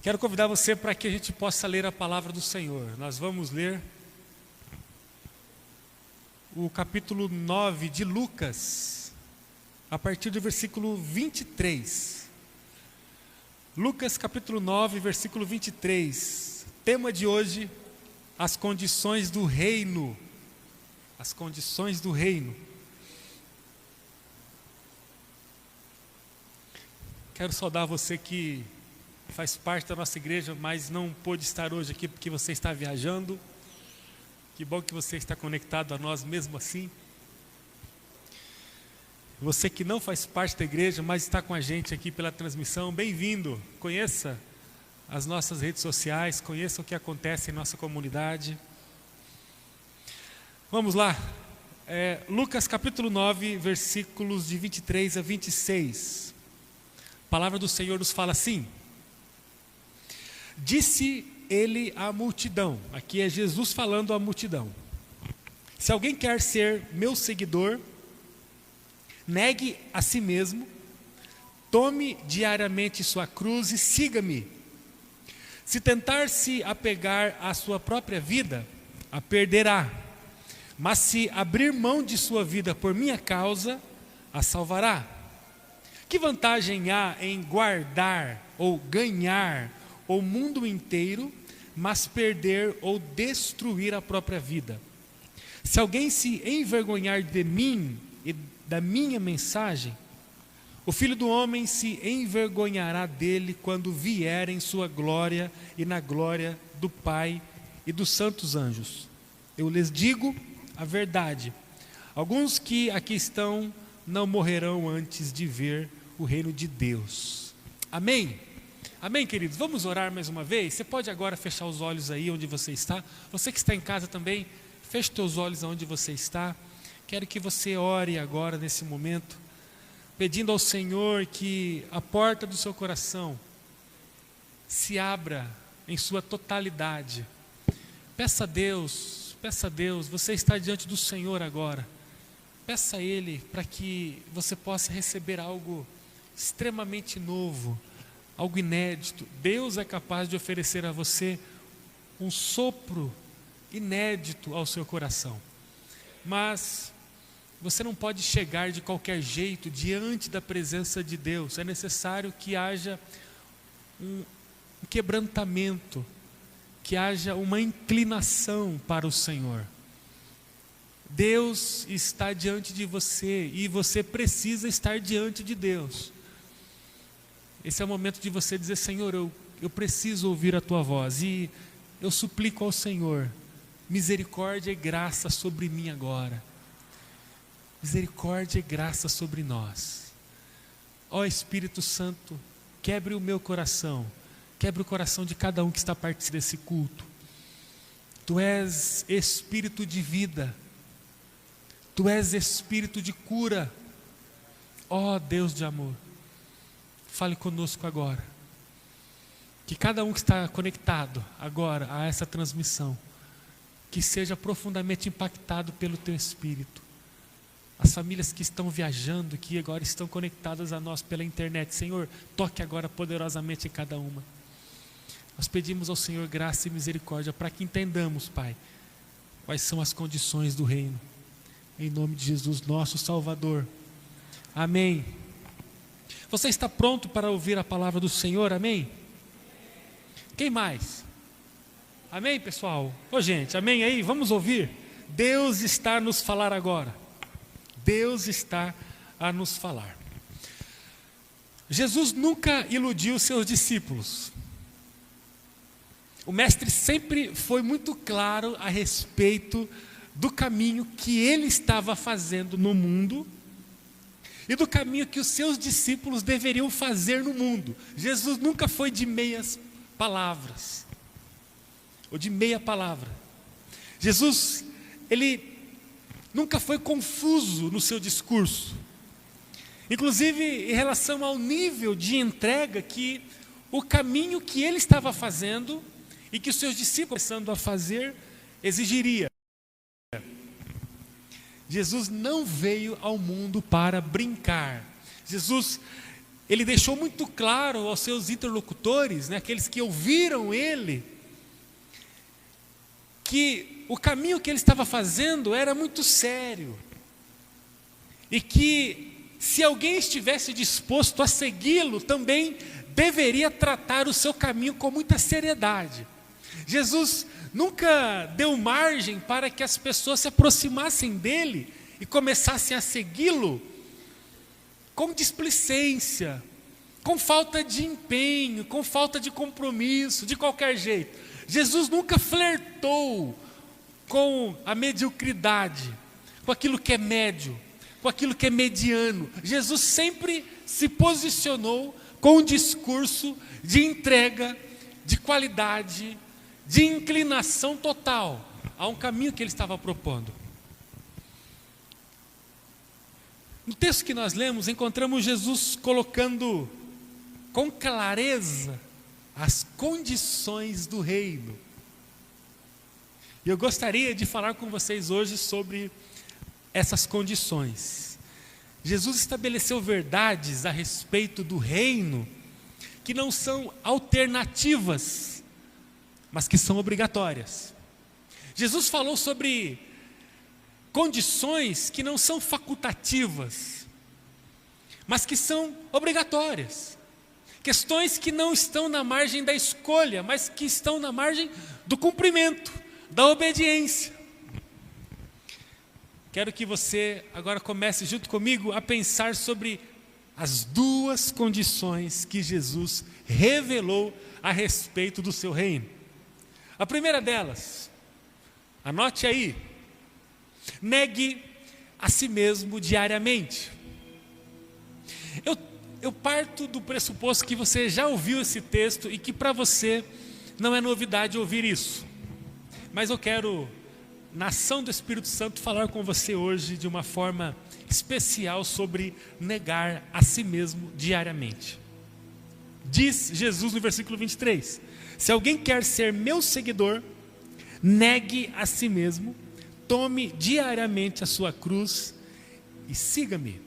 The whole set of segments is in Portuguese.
Quero convidar você para que a gente possa ler a palavra do Senhor. Nós vamos ler o capítulo 9 de Lucas, a partir do versículo 23. Lucas capítulo 9, versículo 23. Tema de hoje, as condições do reino. As condições do reino. Quero saudar você que faz parte da nossa igreja, mas não pôde estar hoje aqui porque você está viajando. Que bom que você está conectado a nós mesmo assim. Você que não faz parte da igreja, mas está com a gente aqui pela transmissão, bem-vindo. Conheça as nossas redes sociais, conheça o que acontece em nossa comunidade. Vamos lá. Lucas capítulo 9, versículos de 23 a 26. A palavra do Senhor nos fala assim: disse ele à multidão, aqui é Jesus falando à multidão: se alguém quer ser meu seguidor, negue a si mesmo, tome diariamente sua cruz e siga-me. Se tentar se apegar à sua própria vida, a perderá, mas se abrir mão de sua vida por minha causa, a salvará. Que vantagem há em guardar ou ganhar o mundo inteiro, mas perder ou destruir a própria vida? Se alguém se envergonhar de mim e da minha mensagem, o Filho do Homem se envergonhará dele quando vier em sua glória e na glória do Pai e dos santos anjos. Eu lhes digo a verdade: alguns que aqui estão não morrerão antes de ver o reino de Deus. Amém? Amém, queridos? Vamos orar mais uma vez? Você pode agora fechar os olhos aí onde você está. Você que está em casa também, feche os seus olhos onde você está. Quero que você ore agora nesse momento, pedindo ao Senhor que a porta do seu coração se abra em sua totalidade. Peça a Deus, você está diante do Senhor agora. Peça a Ele para que você possa receber algo extremamente novo, algo inédito. Deus é capaz de oferecer a você um sopro inédito ao seu coração. Mas você não pode chegar de qualquer jeito diante da presença de Deus. É necessário que haja um quebrantamento, que haja uma inclinação para o Senhor. Deus está diante de você e você precisa estar diante de Deus. Esse é o momento de você dizer: Senhor, eu preciso ouvir a Tua voz. E eu suplico ao Senhor misericórdia e graça sobre mim agora. Misericórdia e graça sobre nós. Ó Espírito Santo, quebre o meu coração, quebre o coração de cada um que está participando desse culto. Tu és Espírito de vida, Tu és Espírito de cura. Ó Deus de amor, fale conosco agora. Que cada um que está conectado agora a essa transmissão, que seja profundamente impactado pelo Teu Espírito. As famílias que estão viajando, que agora estão conectadas a nós pela internet, Senhor, toque agora poderosamente em cada uma. Nós pedimos ao Senhor graça e misericórdia para que entendamos, Pai, quais são as condições do reino. Em nome de Jesus, nosso Salvador. Amém. Você está pronto para ouvir a palavra do Senhor? Amém? Quem mais? Amém, pessoal? Ô gente, amém aí? Vamos ouvir? Deus está a nos falar agora. Deus está a nos falar. Jesus nunca iludiu seus discípulos. O Mestre sempre foi muito claro a respeito do caminho que Ele estava fazendo no mundo e do caminho que os seus discípulos deveriam fazer no mundo. Jesus nunca foi de meias palavras, ou de meia palavra. Jesus, Ele nunca foi confuso no seu discurso, inclusive em relação ao nível de entrega que o caminho que Ele estava fazendo e que os seus discípulos começando a fazer exigiria. Jesus não veio ao mundo para brincar. Jesus ele deixou muito claro aos seus interlocutores, né, aqueles que ouviram ele, que o caminho que ele estava fazendo era muito sério. E que se alguém estivesse disposto a segui-lo, também deveria tratar o seu caminho com muita seriedade. Jesus nunca deu margem para que as pessoas se aproximassem dele e começassem a segui-lo com displicência, com falta de empenho, com falta de compromisso, de qualquer jeito. Jesus nunca flertou com a mediocridade, com aquilo que é médio, com aquilo que é mediano. Jesus sempre se posicionou com um discurso de entrega, de qualidade, de inclinação total a um caminho que ele estava propondo. No texto que nós lemos, encontramos Jesus colocando com clareza as condições do reino. E eu gostaria de falar com vocês hoje sobre essas condições. Jesus estabeleceu verdades a respeito do reino que não são alternativas, mas que são obrigatórias. Jesus falou sobre condições que não são facultativas, mas que são obrigatórias. Questões que não estão na margem da escolha, mas que estão na margem do cumprimento, da obediência. Quero que você agora comece junto comigo a pensar sobre as duas condições que Jesus revelou a respeito do seu reino. A primeira delas, anote aí: negue a si mesmo diariamente. Eu parto do pressuposto que você já ouviu esse texto e que para você não é novidade ouvir isso. Mas eu quero, na ação do Espírito Santo, falar com você hoje de uma forma especial sobre negar a si mesmo diariamente. Diz Jesus no versículo 23: se alguém quer ser meu seguidor, negue a si mesmo, tome diariamente a sua cruz e siga-me.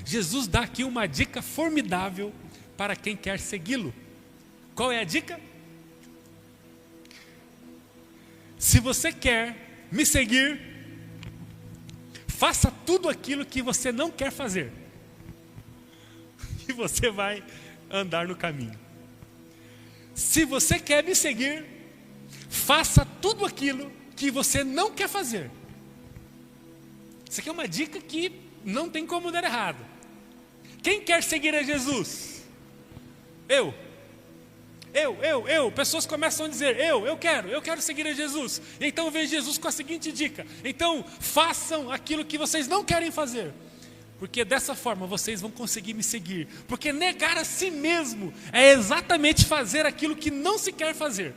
Jesus dá aqui uma dica formidável para quem quer segui-lo. Qual é a dica? Se você quer me seguir, faça tudo aquilo que você não quer fazer, e você vai andar no caminho. Se você quer me seguir, faça tudo aquilo que você não quer fazer. Isso aqui é uma dica que não tem como dar errado. Quem quer seguir a Jesus? Eu. Pessoas começam a dizer, eu quero seguir a Jesus. E então vem Jesus com a seguinte dica: então façam aquilo que vocês não querem fazer, porque dessa forma vocês vão conseguir me seguir. Porque negar a si mesmo é exatamente fazer aquilo que não se quer fazer.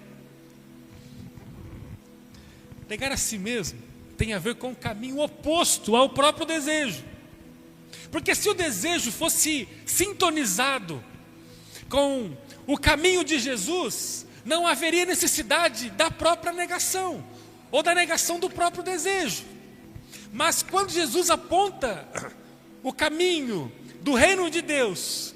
Negar a si mesmo tem a ver com o caminho oposto ao próprio desejo. Porque se o desejo fosse sintonizado com o caminho de Jesus, não haveria necessidade da própria negação, ou da negação do próprio desejo. Mas quando Jesus aponta o caminho do reino de Deus,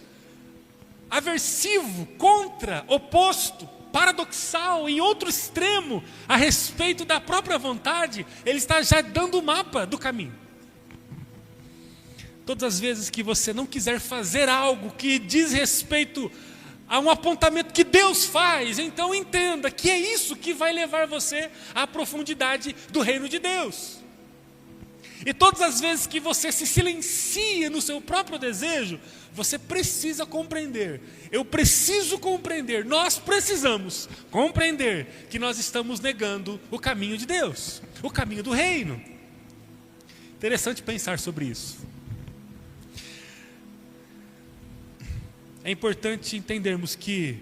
aversivo, contra, oposto, paradoxal, em outro extremo, a respeito da própria vontade, ele está já dando o mapa do caminho. Todas as vezes que você não quiser fazer algo que diz respeito a um apontamento que Deus faz, então entenda que é isso que vai levar você à profundidade do reino de Deus. E todas as vezes que você se silencia no seu próprio desejo, você precisa compreender, eu preciso compreender, nós precisamos compreender que nós estamos negando o caminho de Deus, o caminho do reino. Interessante pensar sobre isso. É importante entendermos que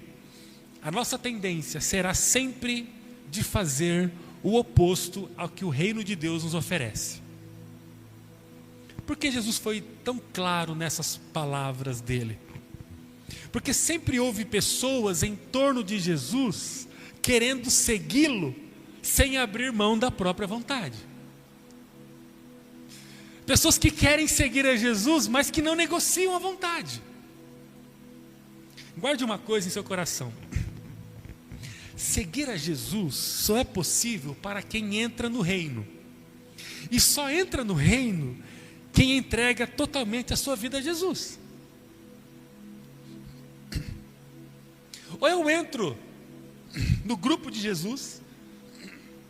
a nossa tendência será sempre de fazer o oposto ao que o reino de Deus nos oferece. Por que Jesus foi tão claro nessas palavras dele? Porque sempre houve pessoas em torno de Jesus querendo segui-lo sem abrir mão da própria vontade. Pessoas que querem seguir a Jesus, mas que não negociam a vontade. Guarde uma coisa em seu coração: seguir a Jesus só é possível para quem entra no reino. E só entra no reino quem entrega totalmente a sua vida a Jesus. Ou eu entro no grupo de Jesus,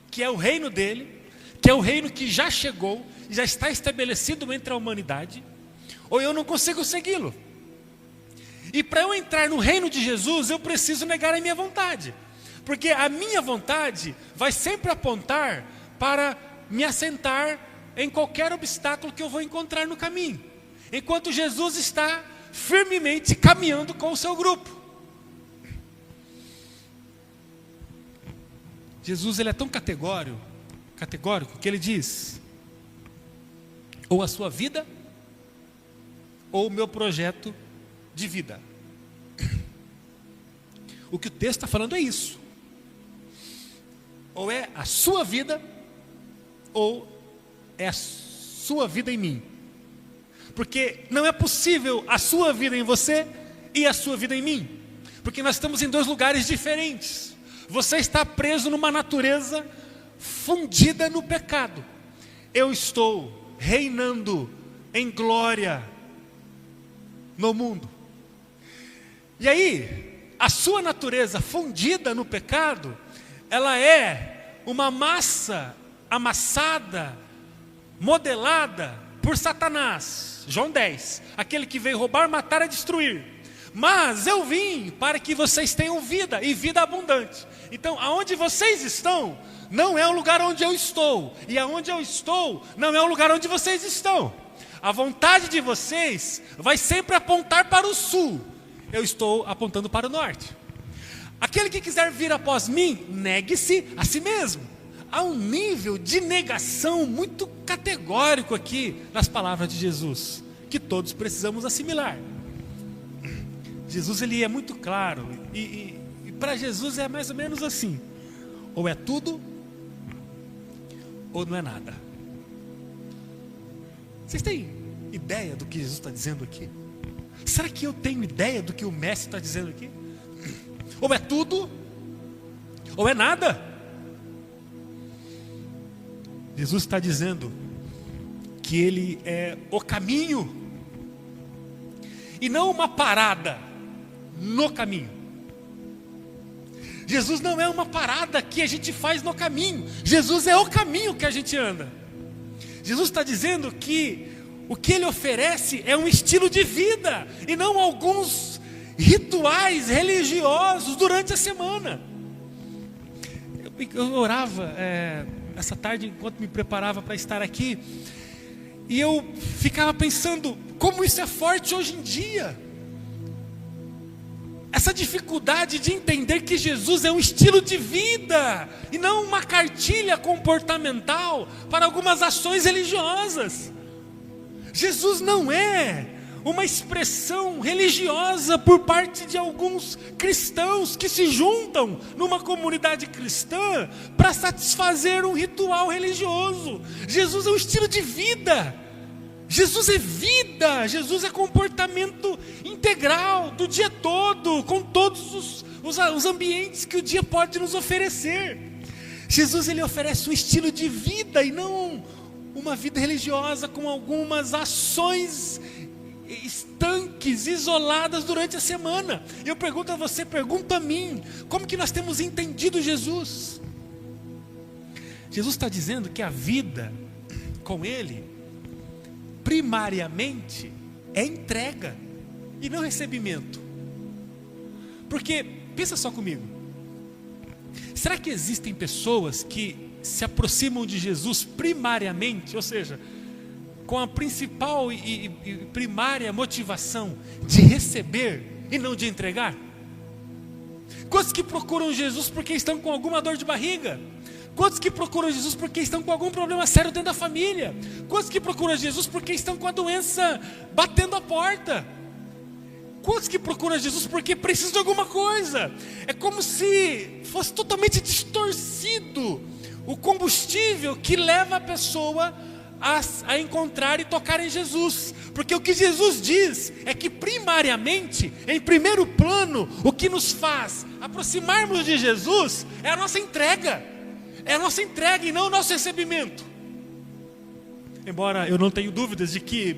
que é o reino dele, que é o reino que já chegou, já está estabelecido entre a humanidade, ou eu não consigo segui-lo. E para eu entrar no reino de Jesus, eu preciso negar a minha vontade, porque a minha vontade vai sempre apontar para me assentar em qualquer obstáculo que eu vou encontrar no caminho, enquanto Jesus está firmemente caminhando com o seu grupo. Jesus, ele é tão categórico que ele diz: ou a sua vida, ou o meu projeto de vida. O que o texto está falando é isso: ou é a sua vida, ou é a sua vida em mim. Porque não é possível a sua vida em você e a sua vida em mim, porque nós estamos em dois lugares diferentes. Você está preso numa natureza fundida no pecado. Eu estou reinando em glória no mundo. E aí, a sua natureza fundida no pecado, ela é uma massa amassada, modelada por Satanás. João 10, aquele que veio roubar, matar e destruir. Mas eu vim para que vocês tenham vida, e vida abundante. Então, aonde vocês estão, não é o lugar onde eu estou. E aonde eu estou, não é o lugar onde vocês estão. A vontade de vocês vai sempre apontar para o sul. Eu estou apontando para o norte. Aquele que quiser vir após mim, negue-se a si mesmo. Há um nível de negação muito categórico aqui nas palavras de Jesus, que todos precisamos assimilar. Jesus, ele é muito claro, e para Jesus é mais ou menos assim: ou é tudo, ou não é nada. Vocês têm ideia do que Jesus está dizendo aqui? Será que eu tenho ideia do que o mestre está dizendo aqui? Ou é tudo, ou é nada. Jesus está dizendo que ele é o caminho, e não uma parada no caminho. Jesus não é uma parada que a gente faz no caminho. Jesus é o caminho que a gente anda. Jesus está dizendo que o que ele oferece é um estilo de vida, e não alguns rituais religiosos durante a semana. Eu orava essa tarde enquanto me preparava para estar aqui, e eu ficava pensando como isso é forte hoje em dia. Essa dificuldade de entender que Jesus é um estilo de vida e não uma cartilha comportamental para algumas ações religiosas. Jesus não é uma expressão religiosa por parte de alguns cristãos que se juntam numa comunidade cristã para satisfazer um ritual religioso. Jesus é um estilo de vida. Jesus é vida, Jesus é comportamento integral do dia todo, com todos os ambientes que o dia pode nos oferecer. Jesus, ele oferece um estilo de vida e não uma vida religiosa com algumas ações estanques, isoladas durante a semana. Eu pergunto a você, pergunto a mim, como que nós temos entendido Jesus? Jesus está dizendo que a vida com ele primariamente é entrega e não recebimento. Porque, pensa só comigo, será que existem pessoas que se aproximam de Jesus primariamente, ou seja, com a principal e primária motivação de receber e não de entregar? Quantos que procuram Jesus porque estão com alguma dor de barriga? Quantos que procuram Jesus porque estão com algum problema sério dentro da família? Quantos que procuram Jesus porque estão com a doença batendo a porta? Quantos que procuram Jesus porque precisam de alguma coisa? É como se fosse totalmente distorcido o combustível que leva a pessoa a encontrar e tocar em Jesus. Porque o que Jesus diz é que primariamente, em primeiro plano, o que nos faz aproximarmos de Jesus é a nossa entrega. É a nossa entrega e não o nosso recebimento. Embora eu não tenha dúvidas de que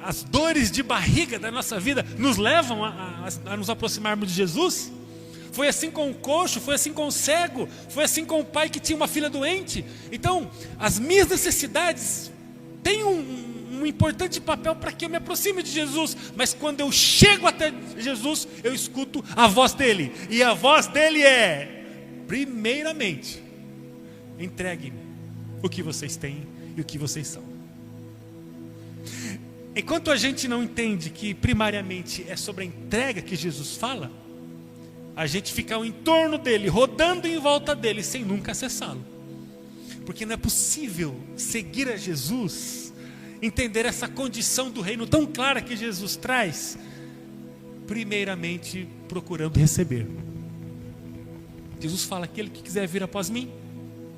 as dores de barriga da nossa vida nos levam a nos aproximarmos de Jesus. Foi assim com o coxo, foi assim com o cego, foi assim com o pai que tinha uma filha doente. Então, as minhas necessidades têm um importante papel para que eu me aproxime de Jesus. Mas quando eu chego até Jesus, eu escuto a voz dele. E a voz dele é: primeiramente, entregue-me o que vocês têm e o que vocês são. Enquanto a gente não entende que primariamente é sobre a entrega que Jesus fala, a gente fica em torno dele, rodando em volta dele, sem nunca acessá-lo. Porque não é possível seguir a Jesus, entender essa condição do reino tão clara que Jesus traz, primeiramente procurando receber. Jesus fala: aquele que quiser vir após mim,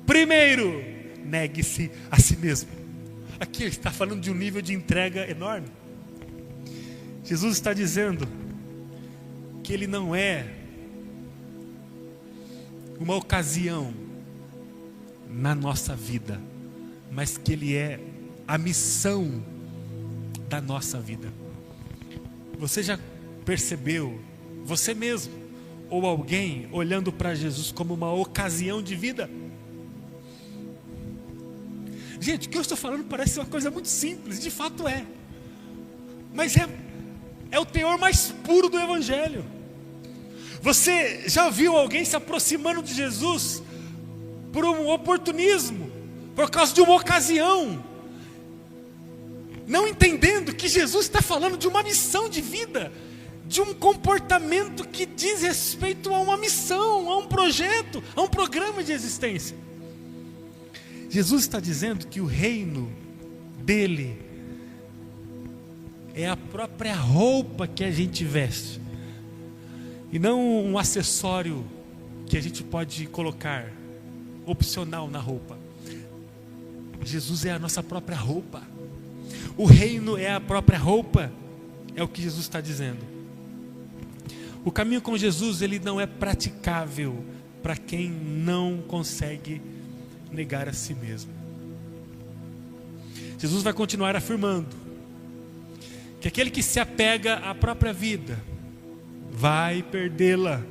primeiro negue-se a si mesmo. Aqui ele está falando de um nível de entrega enorme. Jesus está dizendo que ele não é uma ocasião na nossa vida, mas que ele é a missão da nossa vida. Você já percebeu, você mesmo ou alguém, olhando para Jesus como uma ocasião de vida? Gente, o que eu estou falando parece uma coisa muito simples, de fato é. Mas é o teor mais puro do Evangelho. Você já viu alguém se aproximando de Jesus por um oportunismo, por causa de uma ocasião, não entendendo que Jesus está falando de uma missão de vida, de um comportamento que diz respeito a uma missão, a um projeto, a um programa de existência? Jesus está dizendo que o reino dele é a própria roupa que a gente veste, e não um acessório que a gente pode colocar opcional na roupa. Jesus é a nossa própria roupa. O reino é a própria roupa, é o que Jesus está dizendo. O caminho com Jesus, ele não é praticável para quem não consegue negar a si mesmo. Jesus vai continuar afirmando que aquele que se apega à própria vida vai perdê-la.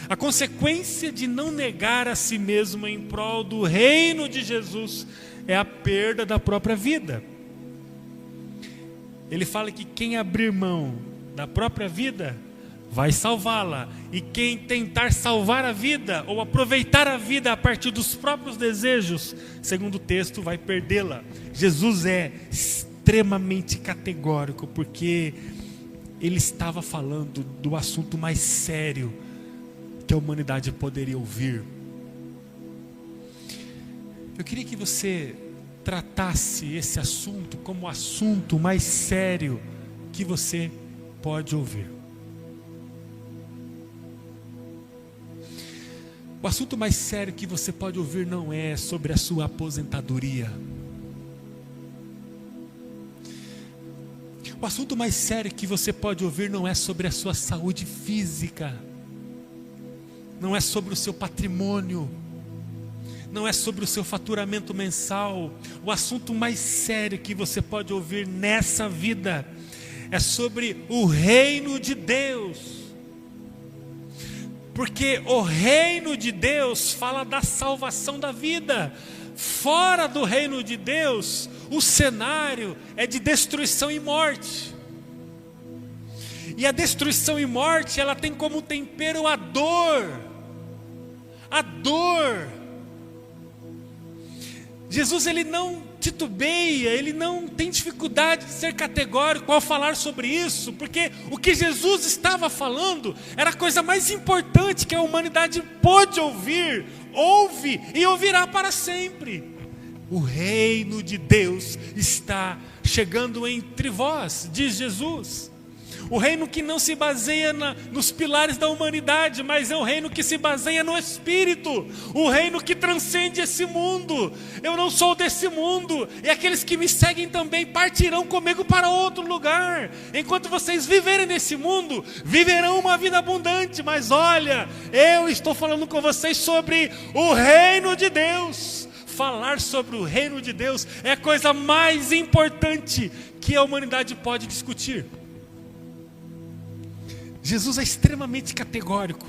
A consequência de não negar a si mesmo em prol do reino de Jesus é a perda da própria vida. Ele fala que quem abrir mão da própria vida vai salvá-la, e quem tentar salvar a vida ou aproveitar a vida a partir dos próprios desejos, segundo o texto, vai perdê-la. Jesus é extremamente categórico, porque ele estava falando do assunto mais sério que a humanidade poderia ouvir. Eu queria que você tratasse esse assunto como o assunto mais sério que você pode ouvir. O assunto mais sério que você pode ouvir não é sobre a sua aposentadoria. O assunto mais sério que você pode ouvir não é sobre a sua saúde física. Não é sobre o seu patrimônio. Não é sobre o seu faturamento mensal. O assunto mais sério que você pode ouvir nessa vida é sobre o reino de Deus. Porque o reino de Deus fala da salvação da vida. Fora do reino de Deus, o cenário é de destruição e morte. E a destruição e morte, ela tem como tempero a dor. A dor. Jesus, ele não titubeia, ele não tem dificuldade de ser categórico ao falar sobre isso, porque o que Jesus estava falando era a coisa mais importante que a humanidade pôde ouvir, ouve e ouvirá para sempre. O reino de Deus está chegando entre vós, diz Jesus. O reino que não se baseia nos pilares da humanidade, mas é um reino que se baseia no Espírito. O reino que transcende esse mundo. Eu não sou desse mundo. E aqueles que me seguem também partirão comigo para outro lugar. Enquanto vocês viverem nesse mundo, viverão uma vida abundante. Mas olha, eu estou falando com vocês sobre o reino de Deus. Falar sobre o reino de Deus é a coisa mais importante que a humanidade pode discutir. Jesus é extremamente categórico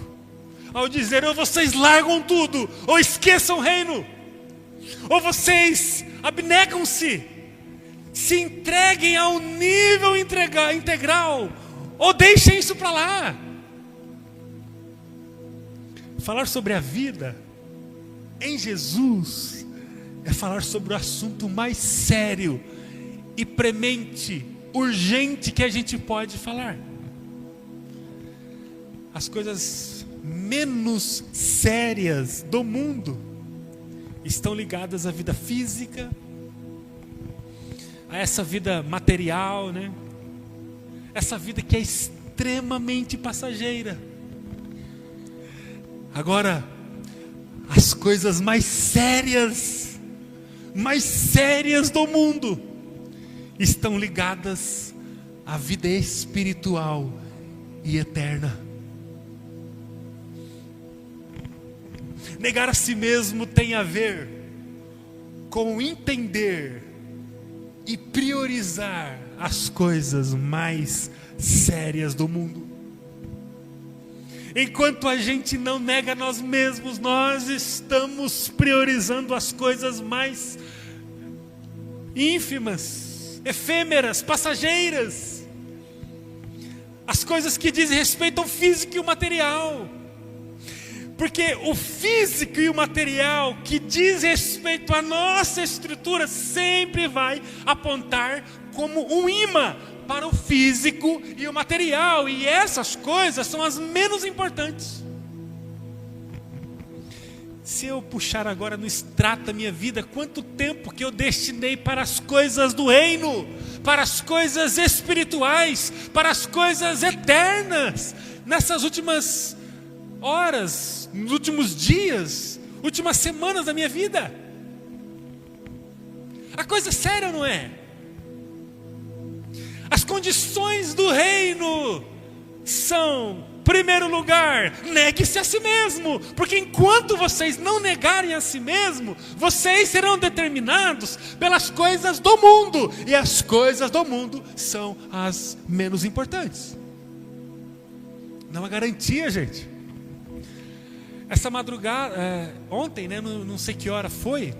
ao dizer: ou vocês largam tudo, ou esqueçam o reino, ou vocês abnegam-se, se entreguem ao nível integral, ou deixem isso para lá. Falar sobre a vida em Jesus é falar sobre o assunto mais sério e premente, urgente que a gente pode falar. As coisas menos sérias do mundo estão ligadas à vida física, a essa vida material, né? Essa vida que é extremamente passageira. Agora, as coisas mais sérias do mundo estão ligadas à vida espiritual e eterna. Negar a si mesmo tem a ver com entender e priorizar as coisas mais sérias do mundo. Enquanto a gente não nega a nós mesmos, nós estamos priorizando as coisas mais ínfimas, efêmeras, passageiras. As coisas que dizem respeito ao físico e ao material. Porque o físico e o material que diz respeito à nossa estrutura sempre vai apontar como um imã para o físico e o material. E essas coisas são as menos importantes. Se eu puxar agora no extrato da minha vida, quanto tempo que eu destinei para as coisas do reino, para as coisas espirituais, para as coisas eternas, nessas últimas horas, nos últimos dias, últimas semanas da minha vida. A coisa é séria, não é? As condições do reino são, primeiro lugar, negue-se a si mesmo, porque enquanto vocês não negarem a si mesmo, vocês serão determinados pelas coisas do mundo, e as coisas do mundo são as menos importantes. Não há garantia, gente. Essa madrugada, ontem, né, não sei que hora foi,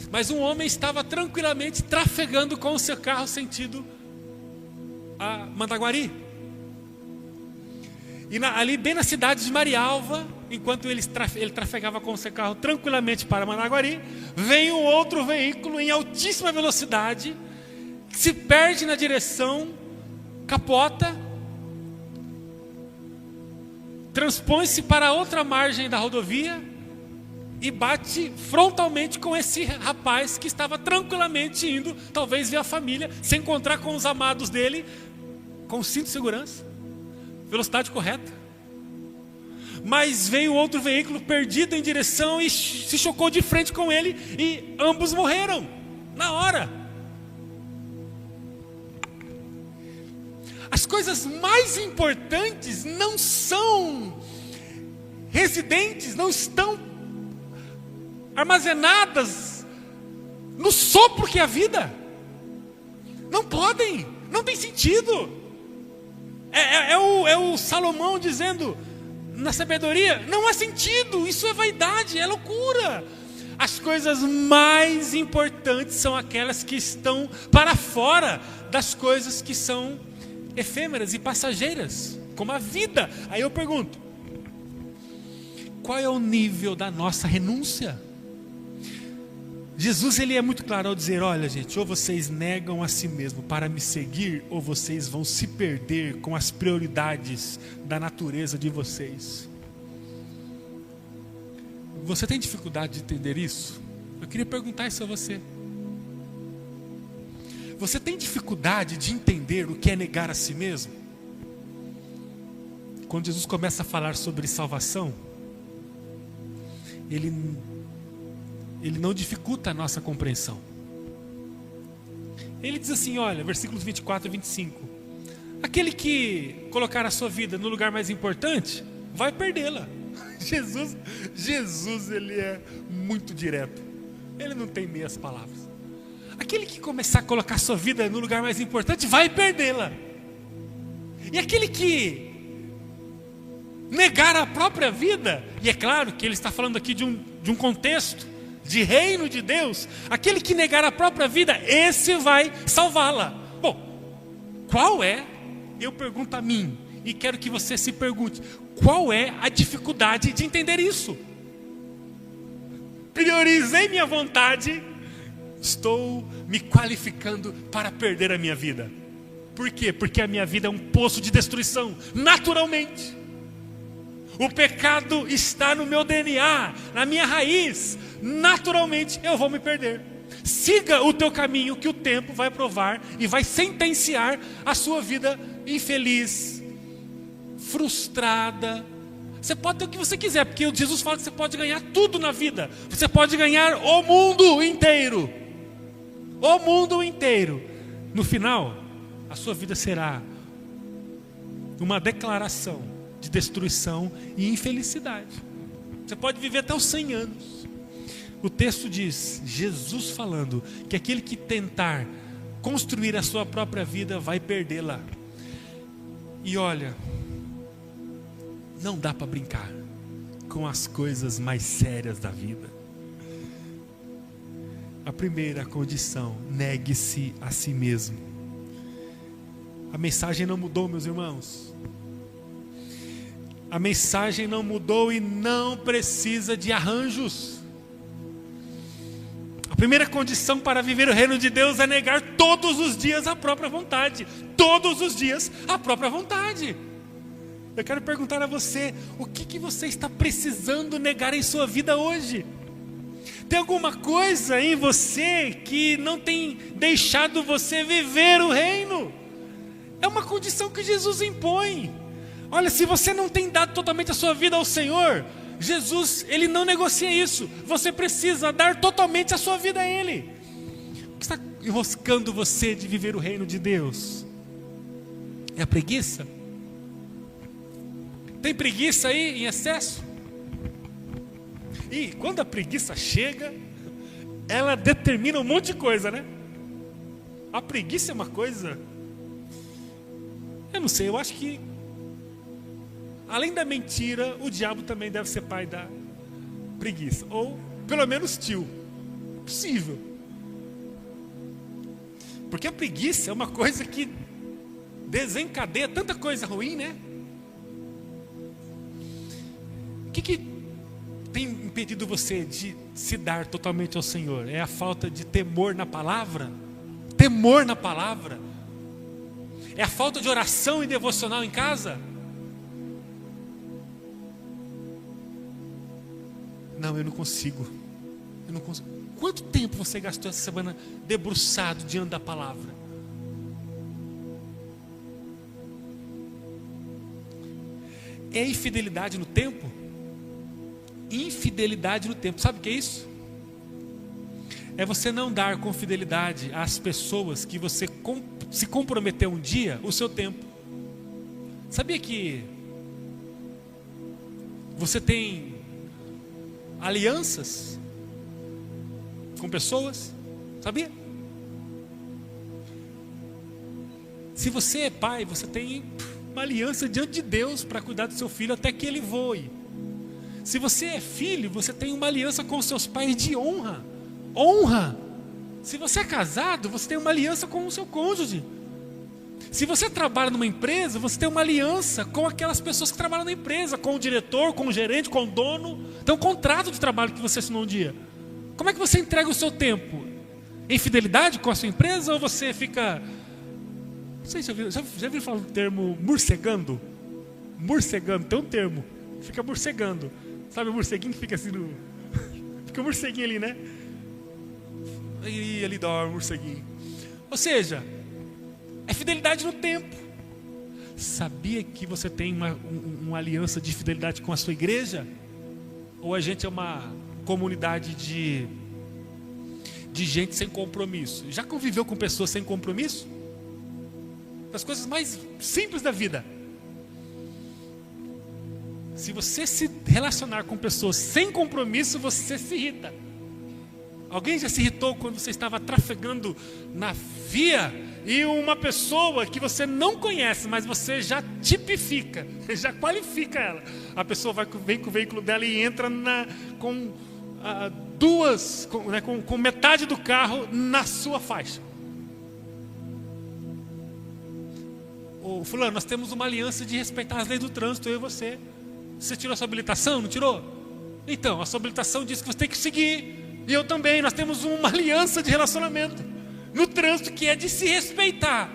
mas um homem estava tranquilamente trafegando com o seu carro sentido a Mandaguari. E ali bem na cidade de Marialva, enquanto ele trafegava com o seu carro tranquilamente para Mandaguari, vem um outro veículo em altíssima velocidade, que se perde na direção, capota, transpõe-se para outra margem da rodovia e bate frontalmente com esse rapaz que estava tranquilamente indo, talvez ver a família, se encontrar com os amados dele, com cinto de segurança, velocidade correta. Mas veio outro veículo perdido em direção e se chocou de frente com ele, e ambos morreram na hora. As coisas mais importantes não são residentes, não estão armazenadas no sopro que é a vida. Não podem, não tem sentido. É o Salomão dizendo na sabedoria: não há sentido, isso é vaidade, é loucura. As coisas mais importantes são aquelas que estão para fora das coisas que são efêmeras e passageiras, como a vida. Aí eu pergunto: qual é o nível da nossa renúncia? Jesus, ele é muito claro ao dizer: olha, gente, ou vocês negam a si mesmo para me seguir, ou vocês vão se perder com as prioridades da natureza de vocês. Você tem dificuldade de entender isso? Eu queria perguntar isso a você. Você tem dificuldade de entender o que é negar a si mesmo? Quando Jesus começa a falar sobre salvação, Ele não dificulta a nossa compreensão. Ele diz assim, olha, versículos 24 e 25. Aquele que colocar a sua vida no lugar mais importante, vai perdê-la. Jesus, ele é muito direto. Ele não tem meias palavras. Aquele que começar a colocar a sua vida no lugar mais importante, vai perdê-la. E aquele que negar a própria vida, e é claro que ele está falando aqui de um contexto de reino de Deus, aquele que negar a própria vida, esse vai salvá-la. Bom, qual é, eu pergunto a mim, e quero que você se pergunte, qual é a dificuldade de entender isso? Priorizei minha vontade, estou me qualificando para perder a minha vida. Por quê? Porque a minha vida é um poço de destruição, naturalmente. O pecado está no meu DNA, na minha raiz. Naturalmente eu vou me perder. Siga o teu caminho que o tempo vai provar e vai sentenciar a sua vida infeliz, frustrada. Você pode ter o que você quiser, porque Jesus fala que você pode ganhar tudo na vida. Você pode ganhar o mundo inteiro. O mundo inteiro. No final, a sua vida será uma declaração de destruição e infelicidade. Você pode viver até os 100 anos. O texto diz, Jesus falando, que aquele que tentar construir a sua própria vida vai perdê-la. E olha, não dá para brincar com as coisas mais sérias da vida. A primeira condição, negue-se a si mesmo. A mensagem não mudou, meus irmãos. A mensagem não mudou e não precisa de arranjos. A primeira condição para viver o reino de Deus é negar todos os dias a própria vontade. Todos os dias a própria vontade. Eu quero perguntar a você, o que você está precisando negar em sua vida hoje? Tem alguma coisa em você que não tem deixado você viver o reino? É uma condição que Jesus impõe. Olha, se você não tem dado totalmente a sua vida ao Senhor, Jesus, Ele não negocia isso. Você precisa dar totalmente a sua vida a Ele. O que está enroscando você de viver o reino de Deus? É a preguiça? Tem preguiça aí em excesso? E quando a preguiça chega, ela determina um monte de coisa, né? A preguiça é uma coisa... Eu não sei, eu acho que além da mentira, o diabo também deve ser pai da preguiça. Ou, pelo menos, tio. Possível. Porque a preguiça é uma coisa que desencadeia tanta coisa ruim, né? O que tem impedido você de se dar totalmente ao Senhor? É a falta de temor na palavra? Temor na palavra? É a falta de oração e devocional em casa? Não, eu não consigo. Quanto tempo você gastou essa semana debruçado diante da palavra? É infidelidade no tempo? Infidelidade no tempo. Sabe o que é isso? É você não dar com fidelidade às pessoas que você se comprometeu um dia, o seu tempo. Sabia que você tem alianças com pessoas? Sabia? Se você é pai, você tem uma aliança diante de Deus para cuidar do seu filho até que ele voe. Se você é filho, você tem uma aliança com os seus pais de honra. Honra. Se você é casado, você tem uma aliança com o seu cônjuge. Se você trabalha numa empresa, você tem uma aliança com aquelas pessoas que trabalham na empresa, com o diretor, com o gerente, com o dono. Tem um contrato de trabalho que você assinou um dia. Como é que você entrega o seu tempo? Em fidelidade com a sua empresa ou você fica... Não sei se já viu falar o termo morcegando? Morcegando, tem um termo. Fica morcegando. Sabe o morceguinho que fica assim no... Fica o morceguinho ali, né? E ali dorme o morceguinho. Ou seja, é fidelidade no tempo. Sabia que você tem uma aliança de fidelidade com a sua igreja? Ou a gente é uma comunidade de gente sem compromisso? Já conviveu com pessoas sem compromisso? Das coisas mais simples da vida. Se você se relacionar com pessoas sem compromisso, você se irrita. Alguém já se irritou quando você estava trafegando na via e uma pessoa que você não conhece, mas você já tipifica, já qualifica ela? A pessoa vem com o veículo dela e entra com metade do carro na sua faixa. Ô, fulano, nós temos uma aliança de respeitar as leis do trânsito, eu e você. Você tirou a sua habilitação, não tirou? Então, a sua habilitação diz que você tem que seguir. E eu também, nós temos uma aliança de relacionamento no trânsito que é de se respeitar.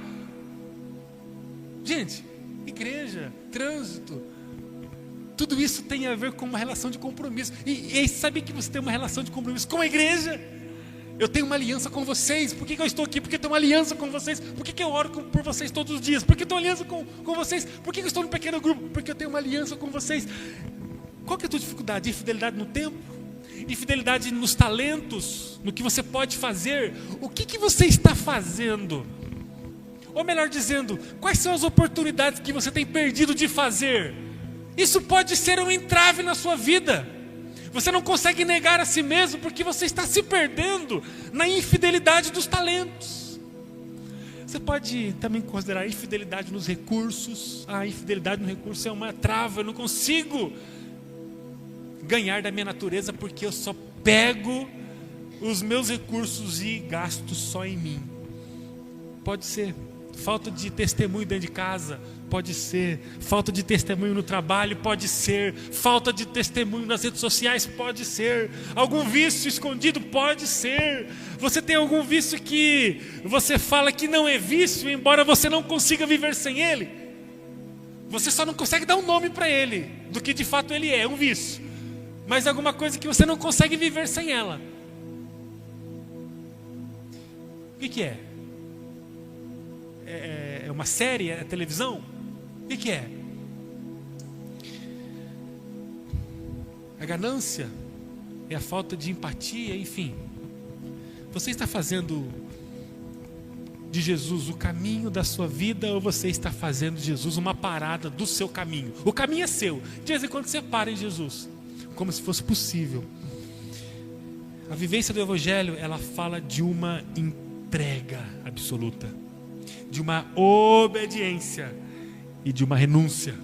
Gente, igreja, trânsito, tudo isso tem a ver com uma relação de compromisso. E sabe que você tem uma relação de compromisso com a igreja? Eu tenho uma aliança com vocês. Por que eu estou aqui? Porque eu tenho uma aliança com vocês. Por que eu oro por vocês todos os dias? Porque eu tenho uma aliança com vocês. Por que eu estou no pequeno grupo? Porque eu tenho uma aliança com vocês. Qual que é a tua dificuldade? Infidelidade no tempo? Infidelidade nos talentos? No que você pode fazer? O que você está fazendo? Ou melhor dizendo, quais são as oportunidades que você tem perdido de fazer? Isso pode ser um entrave na sua vida. Você não consegue negar a si mesmo porque você está se perdendo na infidelidade dos talentos. Você pode também considerar a infidelidade nos recursos. A infidelidade no recurso é uma trava. Eu não consigo ganhar da minha natureza porque eu só pego os meus recursos e gasto só em mim. Pode ser falta de testemunho dentro de casa, pode ser falta de testemunho no trabalho, pode ser falta de testemunho nas redes sociais, pode ser algum vício escondido, pode ser você tem algum vício que você fala que não é vício, embora você não consiga viver sem ele. Você só não consegue dar um nome para ele, do que de fato ele é um vício, mas alguma coisa que você não consegue viver sem ela. O que é? É uma série? É televisão? O que é? A ganância? É a falta de empatia? Enfim, você está fazendo de Jesus o caminho da sua vida, ou você está fazendo de Jesus uma parada do seu caminho? O caminho é seu. De vez em quando você para em Jesus, como se fosse possível. A vivência do Evangelho, ela fala de uma entrega absoluta, de uma obediência e de uma renúncia.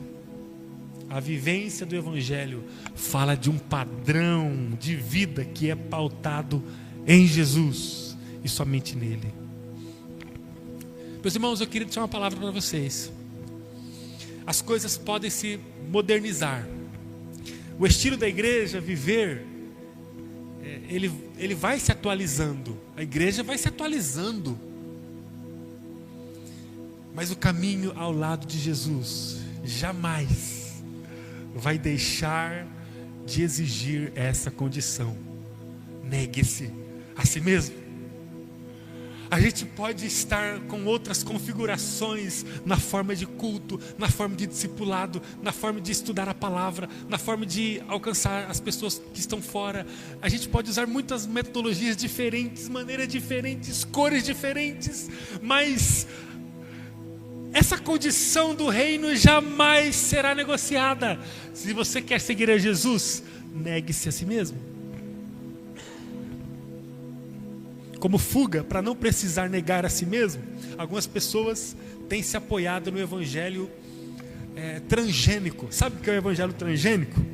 A vivência do Evangelho fala de um padrão de vida que é pautado em Jesus e somente nele. Meus irmãos, eu queria deixar uma palavra para vocês. As coisas podem se modernizar. O estilo da igreja viver, ele vai se atualizando. A igreja vai se atualizando. Mas o caminho ao lado de Jesus jamais vai deixar de exigir essa condição. Negue-se a si mesmo. A gente pode estar com outras configurações na forma de culto, na forma de discipulado, na forma de estudar a palavra, na forma de alcançar as pessoas que estão fora. A gente pode usar muitas metodologias diferentes, maneiras diferentes, cores diferentes, mas essa condição do reino jamais será negociada. Se você quer seguir a Jesus, negue-se a si mesmo. Como fuga para não precisar negar a si mesmo, algumas pessoas têm se apoiado no evangelho transgênico. Sabe o que é o evangelho transgênico?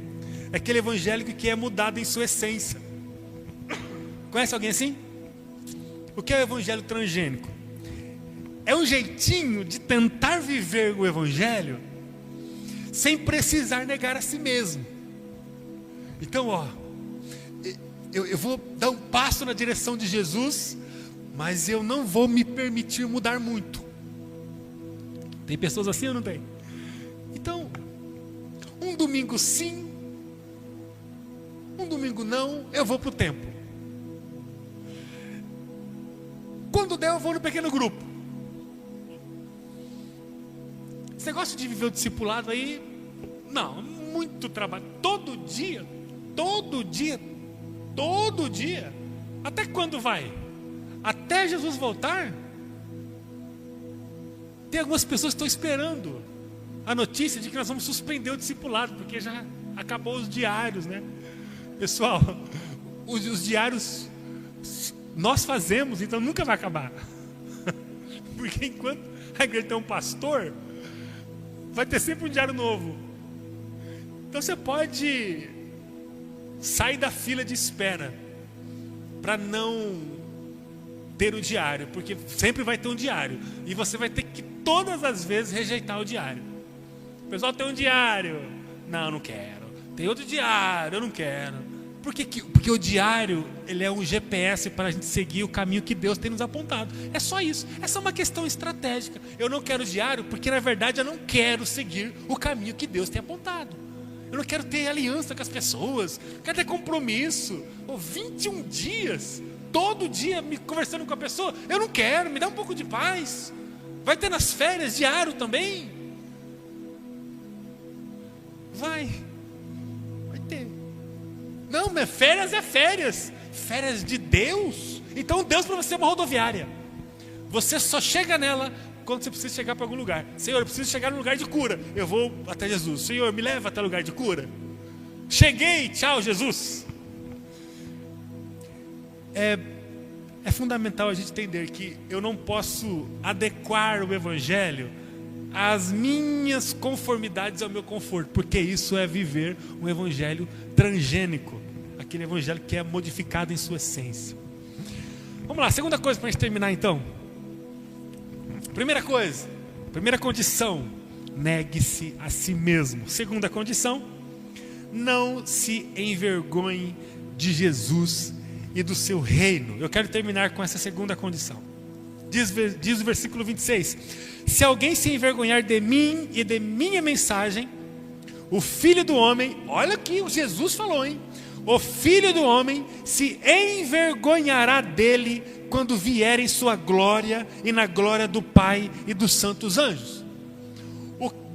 É aquele evangélico que é mudado em sua essência. Conhece alguém assim? O que é o evangelho transgênico? É um jeitinho de tentar viver o evangelho sem precisar negar a si mesmo. Então, eu vou dar um passo na direção de Jesus, mas eu não vou me permitir mudar muito. Tem pessoas assim ou não tem? Então, um domingo sim, um domingo não, eu vou para o templo. Quando quando der eu vou no pequeno grupo. Esse negócio de viver o discipulado aí, não, muito trabalho. Todo dia. Até quando vai? Até Jesus voltar? Tem algumas pessoas que estão esperando a notícia de que nós vamos suspender o discipulado, porque já acabou os diários, né? Pessoal, os diários nós fazemos, então nunca vai acabar. Porque enquanto a igreja tem um pastor, vai ter sempre um diário novo. Então você pode sair da fila de espera para não ter o diário, porque sempre vai ter um diário e você vai ter que todas as vezes rejeitar o diário. O pessoal tem um diário, não quero. Tem outro diário, eu não quero. Porque o diário, ele é um GPS para a gente seguir o caminho que Deus tem nos apontado. É só isso. Essa é uma questão estratégica. Eu não quero diário porque, na verdade, eu não quero seguir o caminho que Deus tem apontado. Eu não quero ter aliança com as pessoas. Não quero ter compromisso. 21 dias, todo dia me conversando com a pessoa. Eu não quero, me dá um pouco de paz. Vai ter nas férias diário também? Vai ter. Não, mas férias é férias. Férias de Deus. Então Deus para você é uma rodoviária. Você só chega nela quando você precisa chegar para algum lugar. Senhor, eu preciso chegar no lugar de cura. Eu vou até Jesus. Senhor, me leva até o lugar de cura. Cheguei, tchau, Jesus. É fundamental a gente entender que eu não posso adequar o evangelho às minhas conformidades ao meu conforto, porque isso é viver um evangelho transgênico, aquele evangelho que é modificado em sua essência. Vamos lá, segunda coisa para a gente terminar então. Primeira coisa, primeira condição, negue-se a si mesmo. Segunda condição, não se envergonhe de Jesus e do seu reino. Eu quero terminar com essa segunda condição. Diz o versículo 26: se alguém se envergonhar de mim e de minha mensagem, o Filho do Homem, olha aqui, o Jesus falou, hein? O Filho do Homem se envergonhará dele quando vier em sua glória e na glória do Pai e dos santos anjos.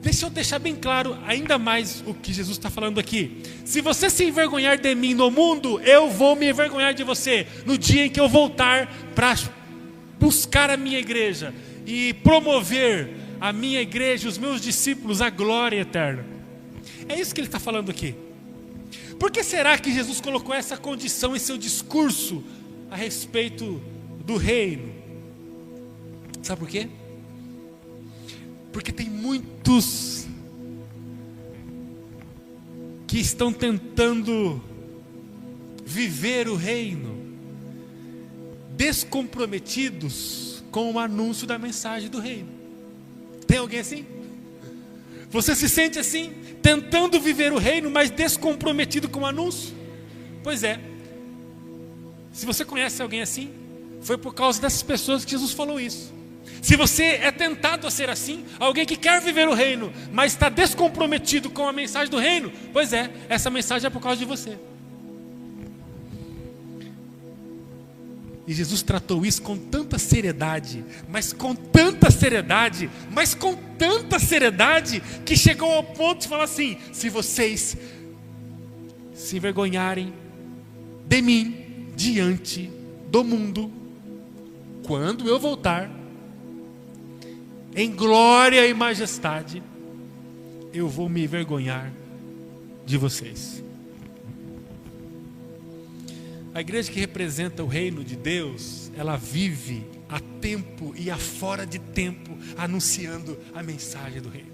Deixa eu deixar bem claro ainda mais o que Jesus está falando aqui. Se você se envergonhar de mim no mundo, eu vou me envergonhar de você no dia em que eu voltar para buscar a minha igreja e promover a minha igreja, os meus discípulos, à glória eterna. É isso que ele está falando aqui. Por que será que Jesus colocou essa condição em seu discurso a respeito do reino? Sabe por quê? Porque tem muitos que estão tentando viver o reino descomprometidos com o anúncio da mensagem do reino. Tem alguém assim? Você se sente assim, tentando viver o reino, mas descomprometido com o anúncio? Pois é. Se você conhece alguém assim, foi por causa dessas pessoas que Jesus falou isso. Se você é tentado a ser assim, alguém que quer viver o reino, mas está descomprometido com a mensagem do reino, pois é, essa mensagem é por causa de você. E Jesus tratou isso com tanta seriedade, que chegou ao ponto de falar assim: se vocês se envergonharem de mim diante do mundo, quando eu voltar em glória e majestade, eu vou me envergonhar de vocês. A igreja que representa o reino de Deus, ela vive a tempo e a fora de tempo anunciando a mensagem do reino.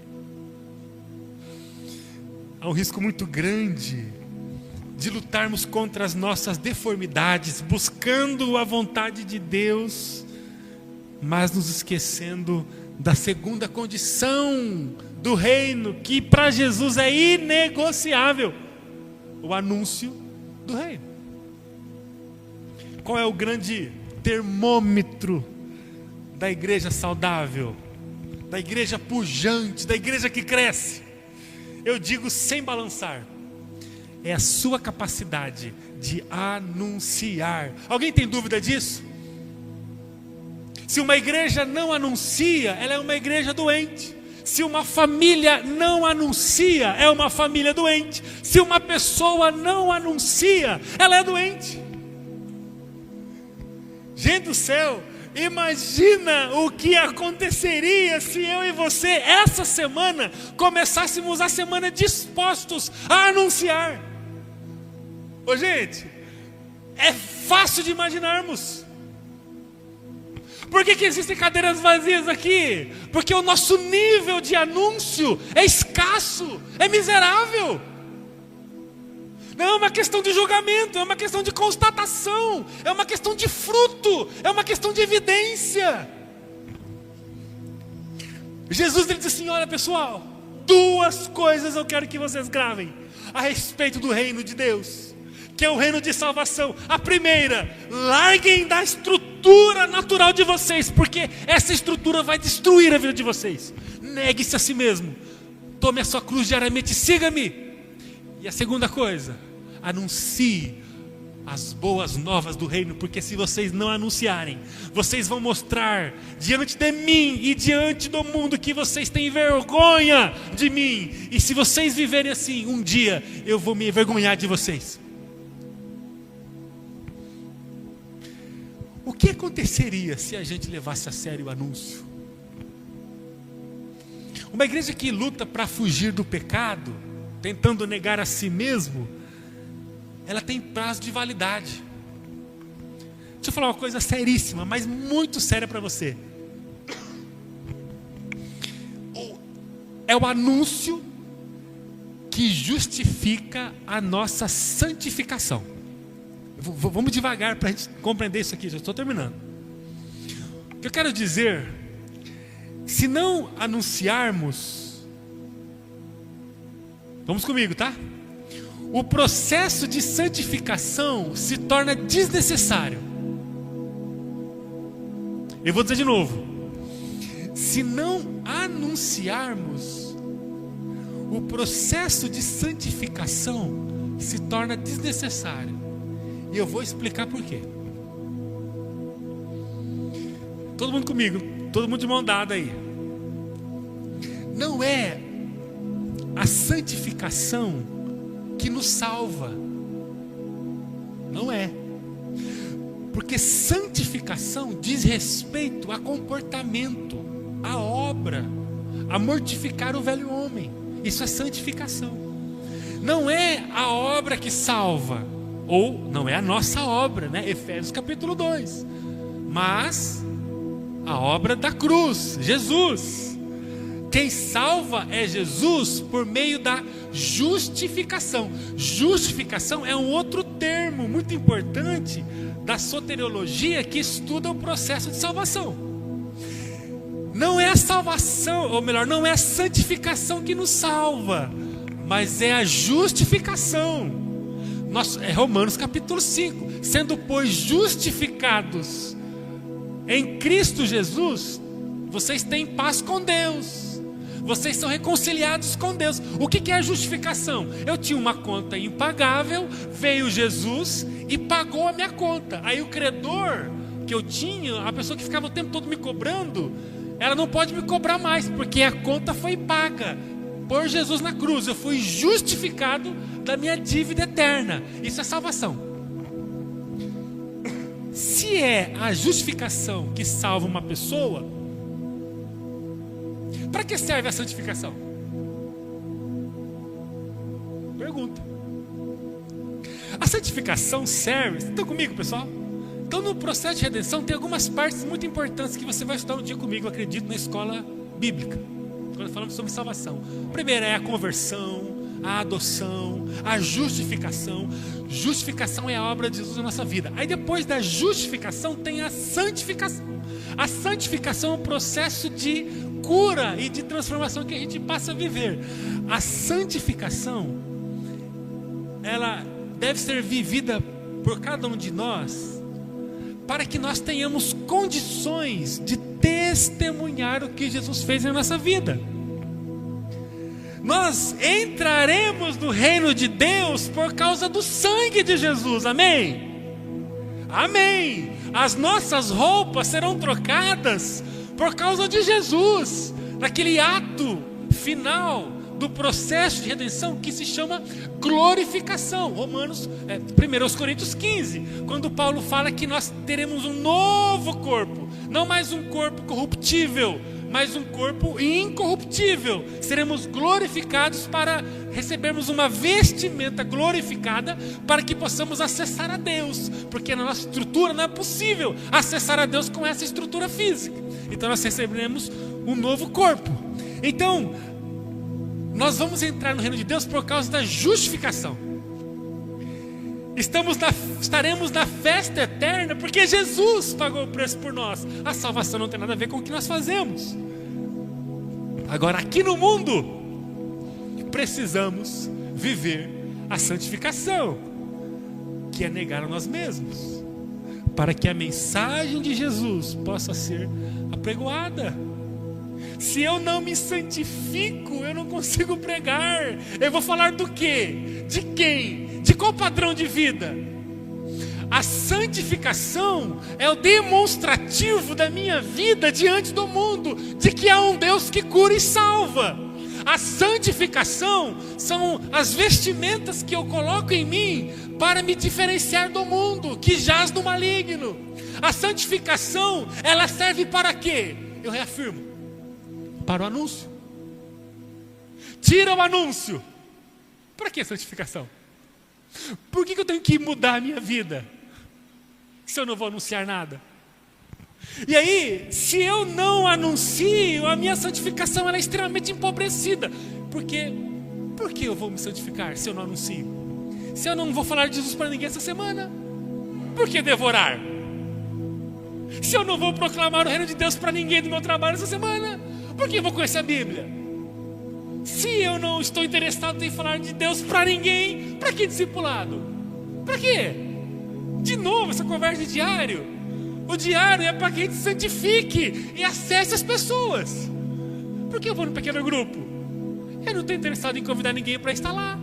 Há um risco muito grande de lutarmos contra as nossas deformidades, buscando a vontade de Deus, mas nos esquecendo da segunda condição do reino, que para Jesus é inegociável: o anúncio do reino. Qual é o grande termômetro da igreja saudável, da igreja pujante, da igreja que cresce? Eu digo sem balançar: é a sua capacidade de anunciar. Alguém tem dúvida disso? Se uma igreja não anuncia, ela é uma igreja doente. Se uma família não anuncia, é uma família doente. Se uma pessoa não anuncia, ela é doente. Gente do céu, imagina o que aconteceria se eu e você, essa semana, começássemos a semana dispostos a anunciar. Ô gente, é fácil de imaginarmos. Por que existem cadeiras vazias aqui? Porque o nosso nível de anúncio é escasso, é miserável. Não é uma questão de julgamento, é uma questão de constatação, é uma questão de fruto, é uma questão de evidência. Jesus ele disse assim: olha pessoal, 2 coisas eu quero que vocês gravem a respeito do reino de Deus, que é o reino de salvação. A primeira, larguem da estrutura natural de vocês, porque essa estrutura vai destruir a vida de vocês. Negue-se a si mesmo, tome a sua cruz diariamente, siga-me. E a segunda coisa, anuncie as boas novas do reino, porque se vocês não anunciarem, vocês vão mostrar diante de mim e diante do mundo que vocês têm vergonha de mim. E se vocês viverem assim, um dia eu vou me envergonhar de vocês. O que aconteceria se a gente levasse a sério o anúncio? Uma igreja que luta para fugir do pecado, tentando negar a si mesmo, ela tem prazo de validade. Deixa eu falar uma coisa seríssima, mas muito séria para você. É o anúncio que justifica a nossa santificação. Vamos devagar para a gente compreender isso aqui, já estou terminando. O que eu quero dizer, se não anunciarmos, vamos comigo, tá? O processo de santificação se torna desnecessário. Eu vou dizer de novo. Se não anunciarmos, o processo de santificação se torna desnecessário. E eu vou explicar por quê. Todo mundo comigo, todo mundo de mão dada aí. Não é a santificação que nos salva. Não é. Porque santificação diz respeito a comportamento, a obra, a mortificar o velho homem. Isso é santificação. Não é a obra que salva, ou não é a nossa obra, né? Efésios capítulo 2. Mas a obra da cruz, Jesus. Quem salva é Jesus por meio da justificação. Justificação é um outro termo muito importante da soteriologia que estuda o processo de salvação. Não é a salvação, ou melhor, não é a santificação que nos salva, mas é a justificação. É Romanos capítulo 5. Sendo, pois, justificados em Cristo Jesus, vocês têm paz com Deus. Vocês são reconciliados com Deus. O que é a justificação? Eu tinha uma conta impagável, veio Jesus e pagou a minha conta. Aí o credor que eu tinha, a pessoa que ficava o tempo todo me cobrando, ela não pode me cobrar mais, porque a conta foi paga por Jesus na cruz. Eu fui justificado da minha dívida eterna. Isso é salvação. Se é a justificação que salva uma pessoa, para que serve a santificação? Pergunta. A santificação serve... Estão comigo, pessoal? Então, no processo de redenção tem algumas partes muito importantes que você vai estudar um dia comigo, eu acredito, na escola bíblica, quando falamos sobre salvação. A primeira é a conversão, a adoção, a justificação. Justificação é a obra de Jesus na nossa vida. Aí depois da justificação tem a santificação. A santificação é um processo de cura e de transformação que a gente passa a viver. A santificação, ela deve ser vivida por cada um de nós, para que nós tenhamos condições de testemunhar o que Jesus fez na nossa vida. Nós entraremos no reino de Deus por causa do sangue de Jesus, amém? Amém. as nossas roupas serão trocadas por causa de Jesus, naquele ato final do processo de redenção que se chama glorificação. 1 Coríntios 15, quando Paulo fala que nós teremos um novo corpo, não mais um corpo corruptível, mas um corpo incorruptível. Seremos glorificados para recebermos uma vestimenta glorificada para que possamos acessar a Deus, porque na nossa estrutura não é possível acessar a Deus com essa estrutura física. Então nós receberemos um novo corpo. Então nós vamos entrar no reino de Deus por causa da justificação. Estaremos na festa eterna porque Jesus pagou o preço por nós. A salvação não tem nada a ver com o que nós fazemos. Agora, aqui no mundo, precisamos viver a santificação, que é negar a nós mesmos, para que a mensagem de Jesus possa ser apregoada. Se eu não me santifico, eu não consigo pregar. Eu vou falar do quê? De quem? De qual padrão de vida? A santificação é o demonstrativo da minha vida diante do mundo, de que há um Deus que cura e salva. A santificação são as vestimentas que eu coloco em mim para me diferenciar do mundo que jaz no maligno. A santificação, ela serve para quê? Eu reafirmo, para o anúncio. Tira o anúncio. Para que santificação? Por que eu tenho que mudar a minha vida se eu não vou anunciar nada? E aí, se eu não anuncio, a minha santificação ela é extremamente empobrecida. Por que eu vou me santificar se eu não anuncio? Se eu não vou falar de Jesus para ninguém essa semana, por que devorar? Se eu não vou proclamar o reino de Deus para ninguém do meu trabalho essa semana, por que eu vou conhecer a Bíblia? Se eu não estou interessado em falar de Deus para ninguém, para que discipulado? Para quê? De novo, essa conversa de diário. O diário é para que a gente santifique e acesse as pessoas. Por que eu vou no pequeno grupo? Eu não estou interessado em convidar ninguém para estar lá.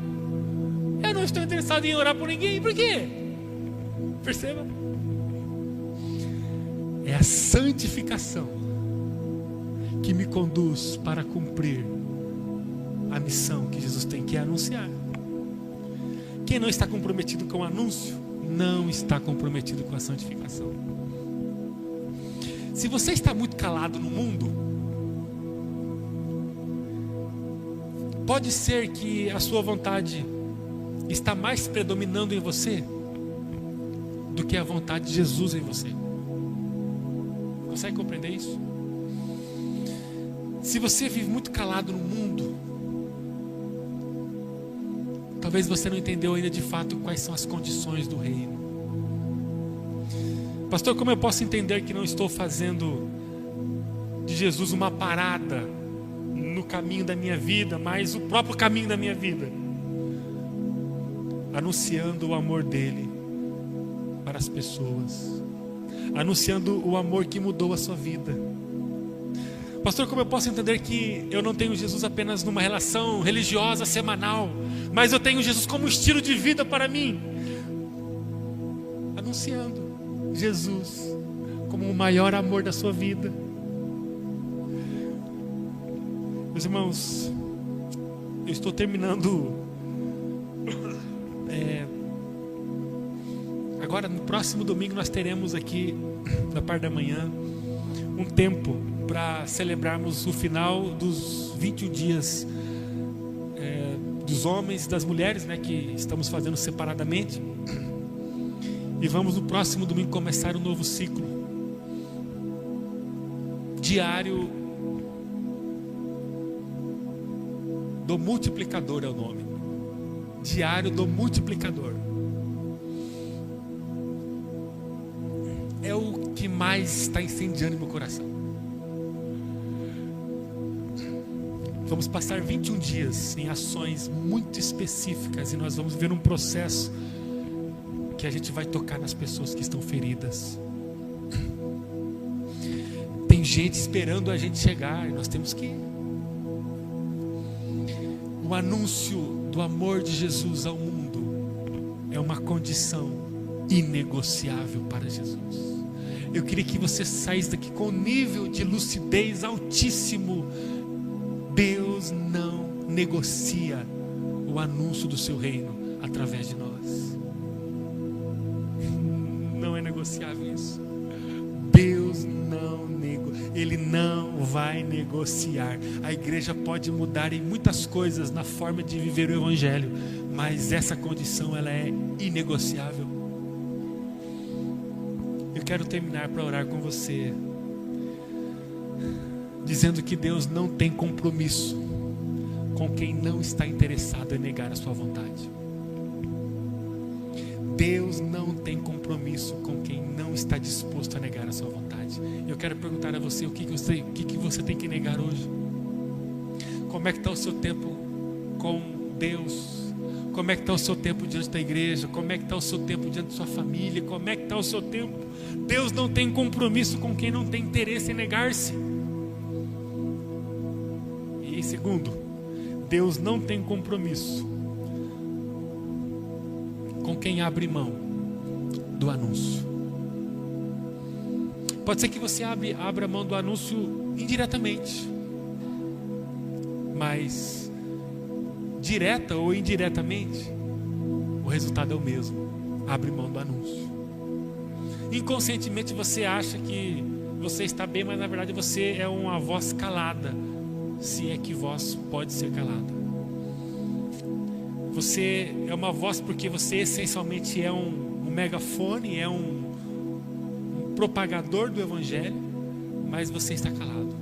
Eu não estou interessado em orar por ninguém. Por quê? Perceba? É a santificação que me conduz para cumprir a missão que Jesus tem, que é anunciar. Quem não está comprometido com o anúncio, não está comprometido com a santificação. Se você está muito calado no mundo, pode ser que a sua vontade está mais predominando em você do que a vontade de Jesus em você. Consegue compreender isso? Se você vive muito calado no mundo, talvez você não entendeu ainda de fato quais são as condições do reino. Pastor, como eu posso entender que não estou fazendo de Jesus uma parada no caminho da minha vida, mas o próprio caminho da minha vida? Anunciando o amor dele para as pessoas, anunciando o amor que mudou a sua vida. Pastor, como eu posso entender que eu não tenho Jesus apenas numa relação religiosa semanal, mas eu tenho Jesus como estilo de vida para mim? Anunciando Jesus como o maior amor da sua vida. Meus irmãos, eu estou terminando agora no próximo domingo nós teremos aqui na parte da manhã um tempo para celebrarmos o final dos 21 dias dos homens e das mulheres, né, que estamos fazendo separadamente. E vamos no próximo domingo começar um novo ciclo diário do multiplicador, é o nome. Diário do multiplicador. É o que mais está incendiando meu coração. Vamos passar 21 dias em ações muito específicas e nós vamos ver um processo que a gente vai tocar nas pessoas que estão feridas. Tem gente esperando a gente chegar e nós temos que ir. O anúncio do amor de Jesus ao mundo é uma condição inegociável para Jesus. Eu queria que você saísse daqui com um nível de lucidez altíssimo. Deus não negocia o anúncio do seu reino através de nós. Não é negociável isso. Deus não negocia, Ele não vai negociar. A igreja pode mudar em muitas coisas na forma de viver o evangelho, mas essa condição ela é inegociável. Eu quero terminar para orar com você, dizendo que Deus não tem compromisso com quem não está interessado em negar a sua vontade. Deus não tem compromisso com quem não está disposto a negar a sua vontade. Eu quero perguntar a você, o que você tem que negar hoje? Como é que está o seu tempo com Deus? Como é que está o seu tempo diante da igreja? Como é que está o seu tempo diante da sua família? Como é que está o seu tempo? Deus não tem compromisso com quem não tem interesse em negar-se. E em segundo, Deus não tem compromisso com quem abre mão do anúncio. Pode ser que você abra mão do anúncio indiretamente, mas direta ou indiretamente o resultado é o mesmo. Abre mão do anúncio. Inconscientemente você acha que você está bem, mas na verdade você é uma voz calada, se é que voz pode ser calada. Você é uma voz porque você essencialmente é um megafone, é um propagador do evangelho, mas você está calado.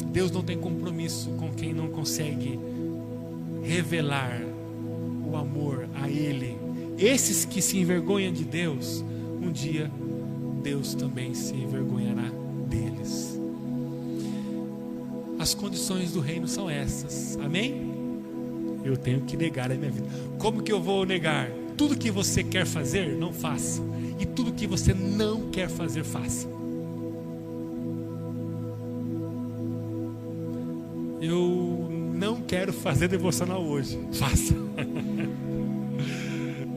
Deus não tem compromisso com quem não consegue revelar o amor a Ele. Esses que se envergonham de Deus, um dia Deus também se envergonhará deles. As condições do reino são essas, amém? Eu tenho que negar a minha vida. Como que eu vou negar? Tudo que você quer fazer, não faça. E tudo que você não quer fazer, faça. Eu não quero fazer devocional hoje. Faça.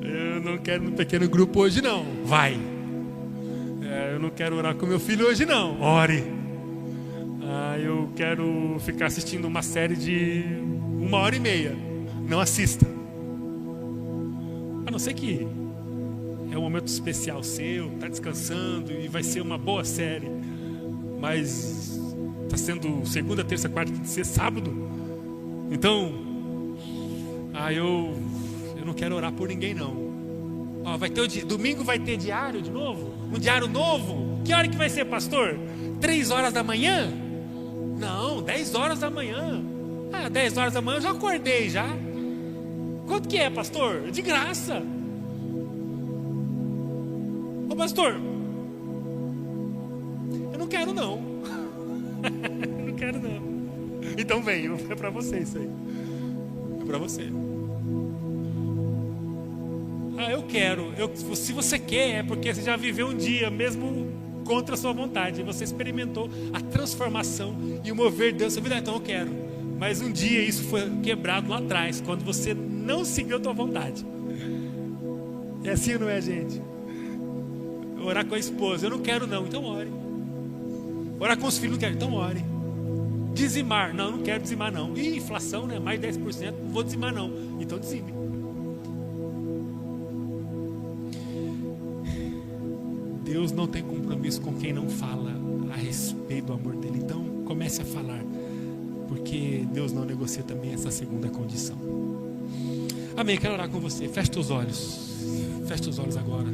Eu não quero ir no pequeno grupo hoje não. Vai. Eu não quero orar com meu filho hoje não. Ore. Eu quero ficar assistindo uma série de 1h30. Não assista. A não ser que é um momento especial seu, está descansando e vai ser uma boa série. Mas está sendo segunda, terça, quarta, quinta, sexta, sábado. Então, eu não quero orar por ninguém não. Vai ter domingo vai ter diário de novo? Um diário novo? Que hora que vai ser, pastor? 3 horas da manhã? Não, 10 horas da manhã. 10 horas da manhã eu já acordei já. Quanto que é, pastor? De graça. Ô pastor, eu não quero não. Eu não quero não. Então vem, é para você isso aí. É para você. Eu quero. Se você quer, é porque você já viveu um dia, mesmo contra a sua vontade. Você experimentou a transformação e o mover de Deus na sua vida. Então eu quero. Mas um dia isso foi quebrado lá atrás, quando você não seguiu a tua vontade. É assim ou não é, gente? Orar com a esposa, eu não quero não, então ore. Orar com os filhos, não quero, então ore. Dizimar, não quero dizimar não. Inflação, né? Mais 10%, não vou dizimar não. Então dizime. Deus não tem compromisso com quem não fala a respeito do amor dele. Então comece a falar, porque Deus não negocia também essa segunda condição. Amém, quero orar com você. Feche os olhos. Feche os olhos agora.